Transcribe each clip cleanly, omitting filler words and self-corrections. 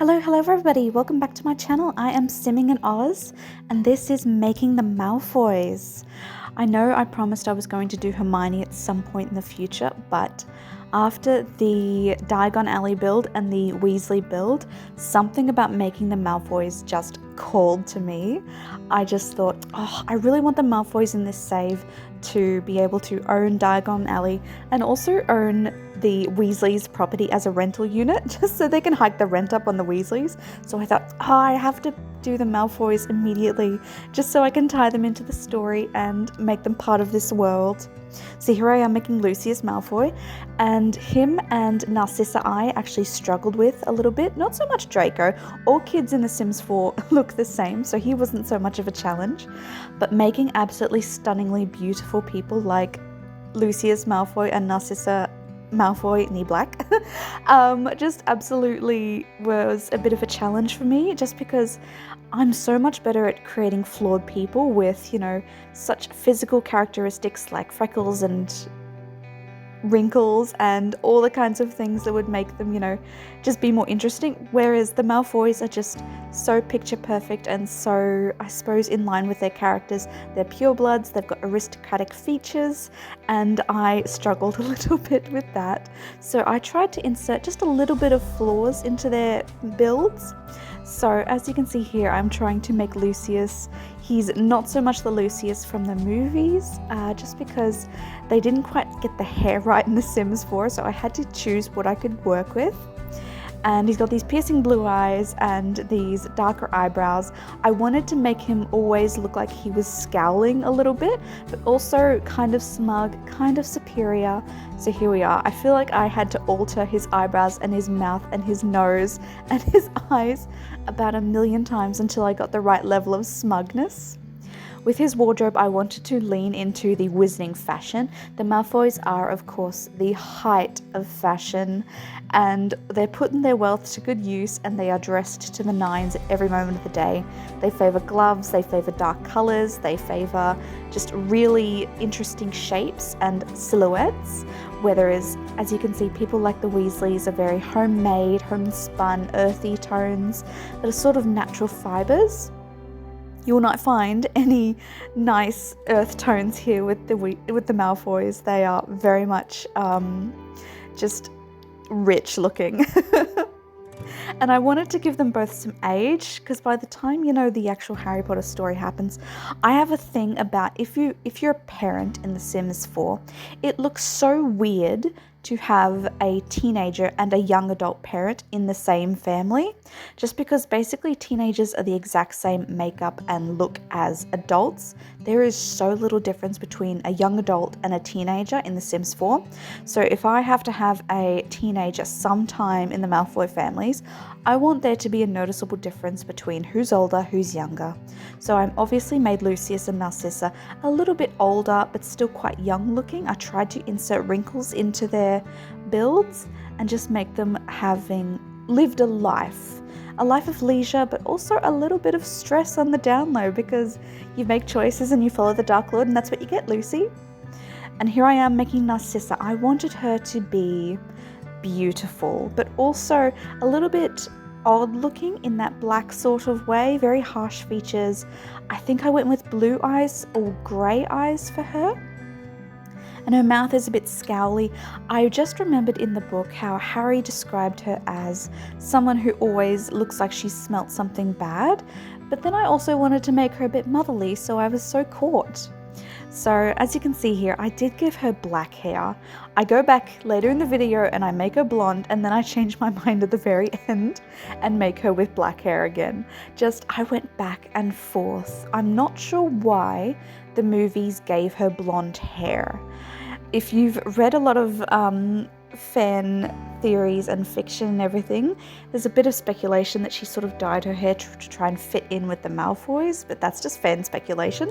Hello everybody, welcome back to my channel. I am Simming in Oz and this is Making the Malfoys. I know I promised I was going to do Hermione at some point in the future, but after the Diagon Alley build and the Weasley build, something about making the Malfoys just called to me. I just thought, I really want the Malfoys in this save to be able to own Diagon Alley and also own the Weasleys' property as a rental unit, just so they can hike the rent up on the Weasleys. So I thought, I have to do the Malfoys immediately, just so I can tie them into the story and make them part of this world. So here I am making Lucius Malfoy, and him and Narcissa I actually struggled with a little bit. Not so much Draco. All kids in The Sims 4 look the same, so he wasn't so much of a challenge. But making absolutely stunningly beautiful people like Lucius Malfoy and Narcissa Malfoy, knee black, just absolutely was a bit of a challenge for me, just because I'm so much better at creating flawed people with, such physical characteristics like freckles and wrinkles and all the kinds of things that would make them, just be more interesting. Whereas the Malfoys are just so picture perfect and so, I suppose, in line with their characters. They're purebloods, they've got aristocratic features, and I struggled a little bit with that. So I tried to insert just a little bit of flaws into their builds. So as you can see here, I'm trying to make Lucius. He's not so much the Lucius from the movies, just because they didn't quite get the hair right in The Sims 4, so I had to choose what I could work with. And he's got these piercing blue eyes and these darker eyebrows. I wanted to make him always look like he was scowling a little bit, but also kind of smug, kind of superior. So here we are. I feel like I had to alter his eyebrows and his mouth and his nose and his eyes about 1,000,000 times until I got the right level of smugness. With his wardrobe, I wanted to lean into the Wizarding fashion. The Malfoys are, of course, the height of fashion, and they're putting their wealth to good use, and they are dressed to the nines at every moment of the day. They favour gloves, they favour dark colours, they favour just really interesting shapes and silhouettes. Whereas, as you can see, people like the Weasleys are very homemade, homespun, earthy tones that are sort of natural fibres. You will not find any nice earth tones here with the Malfoys. They are very much just rich looking. And I wanted to give them both some age, because by the time the actual Harry Potter story happens, I have a thing about if you're a parent in The Sims 4, it looks so weird to have a teenager and a young adult parent in the same family, just because basically teenagers are the exact same makeup and look as adults. There is so little difference between a young adult and a teenager in The Sims 4. So if I have to have a teenager sometime in the Malfoy families, I want there to be a noticeable difference between who's older, who's younger. So I'm obviously made Lucius and Narcissa a little bit older, but still quite young looking. I tried to insert wrinkles into their builds and just make them having lived a life of leisure, but also a little bit of stress on the down low, because you make choices and you follow the Dark Lord, and that's what you get, Lucy. And here I am making Narcissa. I wanted her to be beautiful, but also a little bit odd looking in that black sort of way, very harsh features. I think I went with blue eyes or grey eyes for her. And her mouth is a bit scowly. I just remembered in the book how Harry described her as someone who always looks like she smelt something bad, but then I also wanted to make her a bit motherly, so I was so caught. So as you can see here, I did give her black hair. I go back later in the video and I make her blonde, and then I change my mind at the very end and make her with black hair again. I went back and forth. I'm not sure why the movies gave her blonde hair. If you've read a lot of fan theories and fiction and everything, there's a bit of speculation that she sort of dyed her hair to try and fit in with the Malfoys, but that's just fan speculation.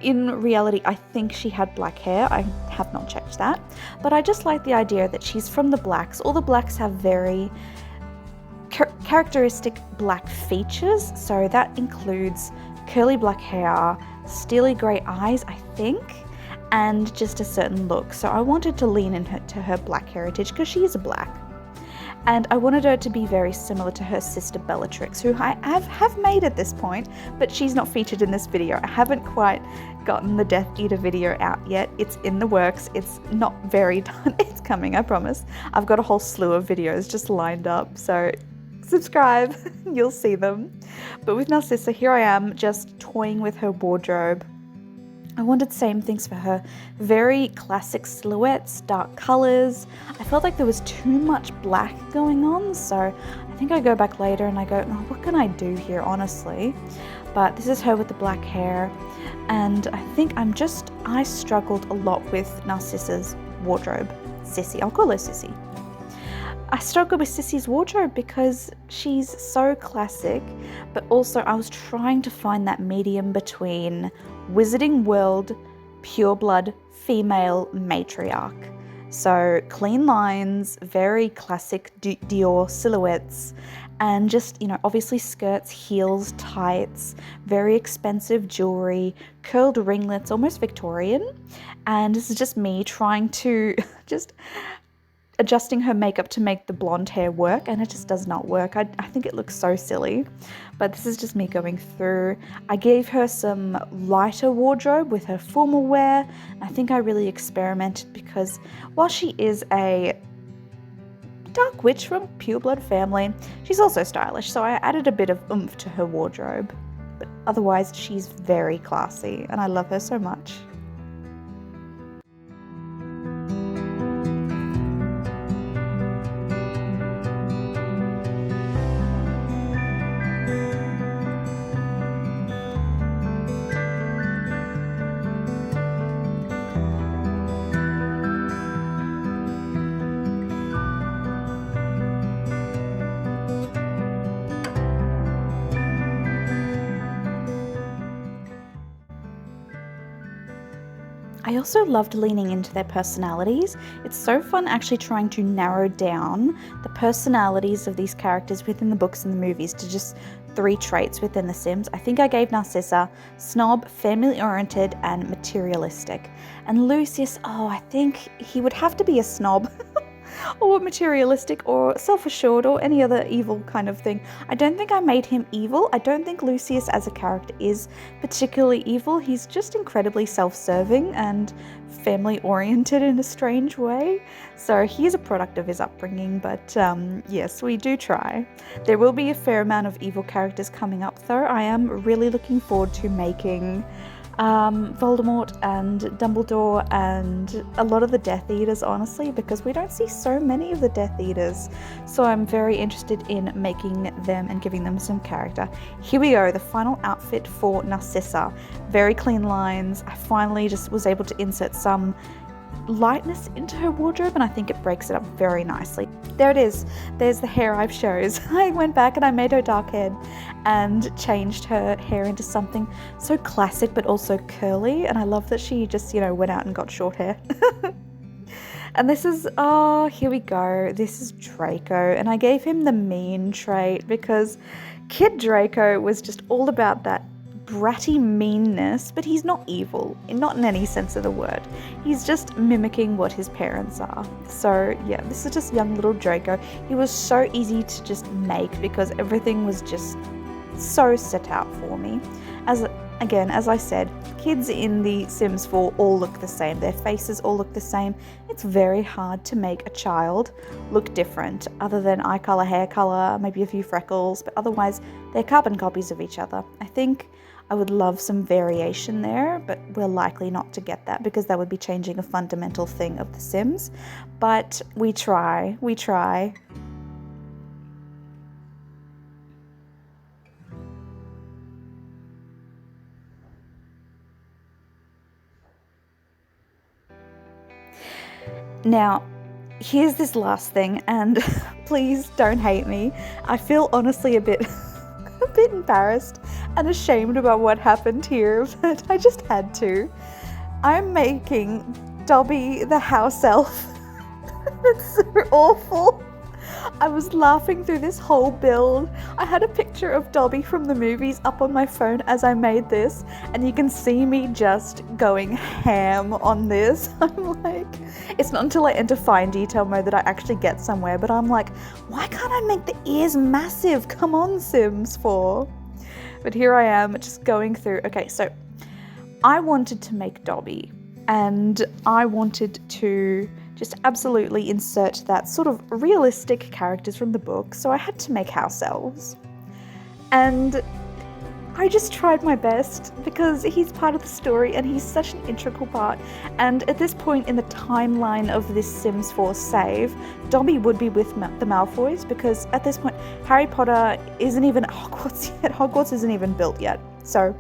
In reality, I think she had black hair. I have not checked that, but I just like the idea that she's from the Blacks. All the Blacks have very characteristic black features, so that includes curly black hair, steely grey eyes, I think, and just a certain look. So I wanted to lean into her black heritage because she is a black. And I wanted her to be very similar to her sister Bellatrix, who I have made at this point, but she's not featured in this video. I haven't quite gotten the Death Eater video out yet. It's in the works. It's not very done. It's coming, I promise. I've got a whole slew of videos just lined up, so subscribe, you'll see them. But with Narcissa, here I am just toying with her wardrobe. I wanted same things for her. Very classic silhouettes, dark colors. I felt like there was too much black going on, so I think I go back later and I go, oh, what can I do here, honestly? But this is her with the black hair, and I think I struggled a lot with Narcissa's wardrobe. Sissy, I'll call her Sissy. I struggled with Sissy's wardrobe because she's so classic, but also I was trying to find that medium between Wizarding World, pureblood, female matriarch. So clean lines, very classic Dior silhouettes, and just, you know, obviously skirts, heels, tights, very expensive jewelry, curled ringlets, almost Victorian. And this is just me trying to just adjusting her makeup to make the blonde hair work, and it just does not work. I think it looks so silly, but this is just me going through. I gave her some lighter wardrobe with her formal wear. I think I really experimented because while she is a dark witch from pureblood family, she's also stylish, so I added a bit of oomph to her wardrobe. But otherwise, she's very classy, and I love her so much. I also loved leaning into their personalities. It's so fun actually trying to narrow down the personalities of these characters within the books and the movies to just 3 traits within The Sims. I think I gave Narcissa snob, family-oriented, and materialistic. And Lucius, oh, I think he would have to be a snob. Or materialistic or self-assured or any other evil kind of thing. I don't think I made him evil. I don't think Lucius as a character is particularly evil. He's just incredibly self-serving and family-oriented in a strange way. So he is a product of his upbringing, but yes, we do try. There will be a fair amount of evil characters coming up though. I am really looking forward to making Voldemort and Dumbledore and a lot of the Death Eaters, honestly, because we don't see so many of the Death Eaters. So I'm very interested in making them and giving them some character. Here we go, the final outfit for Narcissa. Very clean lines. I finally just was able to insert some lightness into her wardrobe, and I think it breaks it up very nicely. There it is. There's the hair I chose. I went back and I made her dark haired and changed her hair into something so classic but also curly, and I love that she just, you know, went out and got short hair. And this is, oh, here we go. This is Draco, and I gave him the mean trait because Kid Draco was just all about that bratty meanness, but he's not evil, not in any sense of the word. He's just mimicking what his parents are. So yeah, this is just young little Draco. He was so easy to just make because everything was just so set out for me. As I said, kids in The Sims 4 all look the same. Their faces all look the same. It's very hard to make a child look different other than eye color, hair color, maybe a few freckles, but otherwise they're carbon copies of each other. I think I would love some variation there, but we're likely not to get that because that would be changing a fundamental thing of The Sims. But we try. Now, here's this last thing, and please don't hate me. I feel honestly a bit embarrassed and ashamed about what happened here, but I just had to. I'm making Dobby the house elf. That's so awful. I was laughing through this whole build. I had a picture of Dobby from the movies up on my phone as I made this, and you can see me just going ham on this. I'm like, it's not until I enter fine detail mode that I actually get somewhere, but I'm like, why can't I make the ears massive? Come on, Sims 4. But here I am just going through. Okay, so I wanted to make Dobby, and I wanted to just absolutely insert that sort of realistic characters from the book, so I had to make house elves. And I just tried my best because he's part of the story and he's such an integral part. And at this point in the timeline of this Sims 4 save, Dobby would be with the Malfoys, because at this point Harry Potter isn't even at Hogwarts yet. Hogwarts isn't even built yet. So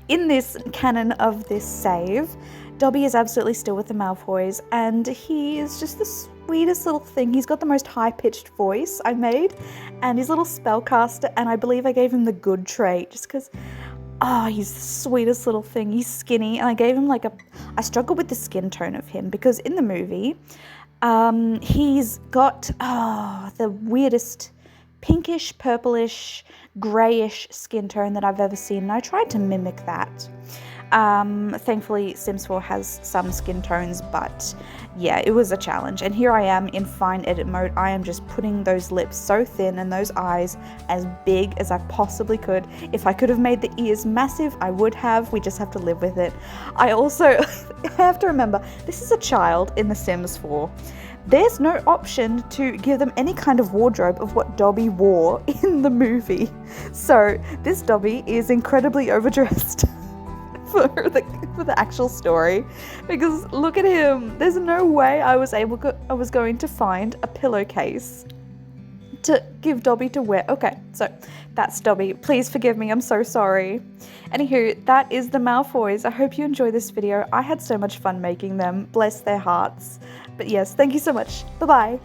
in this canon of this save, Dobby is absolutely still with the Malfoys, and he is just the sweetest little thing. He's got the most high-pitched voice I made, and his little spellcaster, and I believe I gave him the good trait just because, he's the sweetest little thing. He's skinny, and I gave him I struggled with the skin tone of him because in the movie, he's got, the weirdest pinkish, purplish, greyish skin tone that I've ever seen, and I tried to mimic that. Thankfully Sims 4 has some skin tones, but yeah, it was a challenge. And here I am in fine edit mode. I am just putting those lips so thin and those eyes as big as I possibly could. If I could have made the ears massive, I would have. We just have to live with it. I also I have to remember, this is a child in The Sims 4. There's no option to give them any kind of wardrobe of what Dobby wore in the movie. So this Dobby is incredibly overdressed for the actual story, because look at him. There's no way I was going to find a pillowcase to give Dobby to wear. Okay, so that's Dobby. Please forgive me, I'm so sorry. Anywho, that is the Malfoys. I hope you enjoy this video. I had so much fun making them, bless their hearts. But yes, thank you so much. Bye bye.